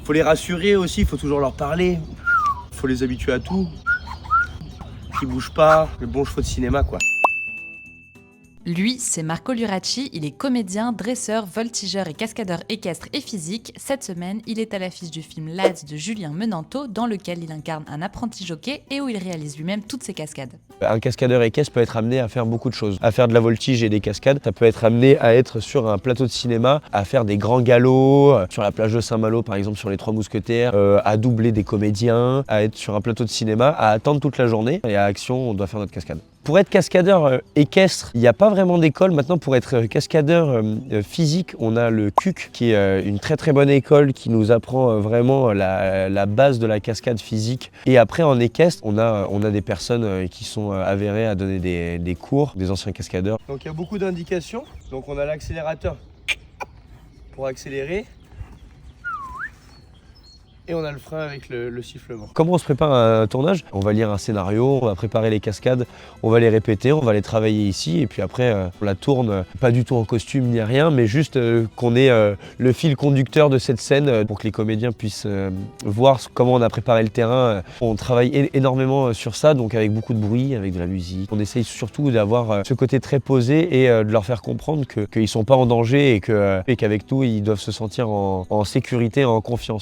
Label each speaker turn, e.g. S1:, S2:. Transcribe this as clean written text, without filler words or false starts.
S1: Faut les rassurer aussi, il faut toujours leur parler. Faut les habituer à tout. Qu'ils bougent pas, le bon chevaux de cinéma quoi.
S2: Lui, c'est Marco Luracci, il est comédien, dresseur, voltigeur et cascadeur équestre et physique. Cette semaine, il est à l'affiche du film Lads de Julien Menanteau, dans lequel il incarne un apprenti jockey et où il réalise lui-même toutes ses cascades.
S3: Un cascadeur équestre peut être amené à faire beaucoup de choses, à faire de la voltige et des cascades. Ça peut être amené à être sur un plateau de cinéma, à faire des grands galops, sur la plage de Saint-Malo par exemple sur les Trois Mousquetaires, à doubler des comédiens, à être sur un plateau de cinéma, à attendre toute la journée et à Action on doit faire notre cascade. Pour être cascadeur équestre, il n'y a pas vraiment d'école. Maintenant, pour être cascadeur physique, on a le CUC, qui est une très très bonne école qui nous apprend vraiment la base de la cascade physique. Et après, en équestre, on a des personnes qui sont avérées à donner des cours, des anciens cascadeurs.
S1: Donc il y a beaucoup d'indications. Donc on a l'accélérateur pour accélérer. Et on a le frein avec le sifflement.
S3: Comment on se prépare à un tournage? On va lire un scénario, on va préparer les cascades, on va les répéter, on va les travailler ici et puis après on la tourne, pas du tout en costume ni rien, mais juste qu'on ait le fil conducteur de cette scène pour que les comédiens puissent voir comment on a préparé le terrain. On travaille énormément sur ça, donc avec beaucoup de bruit, avec de la musique. On essaye surtout d'avoir ce côté très posé et de leur faire comprendre qu'ils ne sont pas en danger et qu'avec nous ils doivent se sentir en sécurité, en confiance.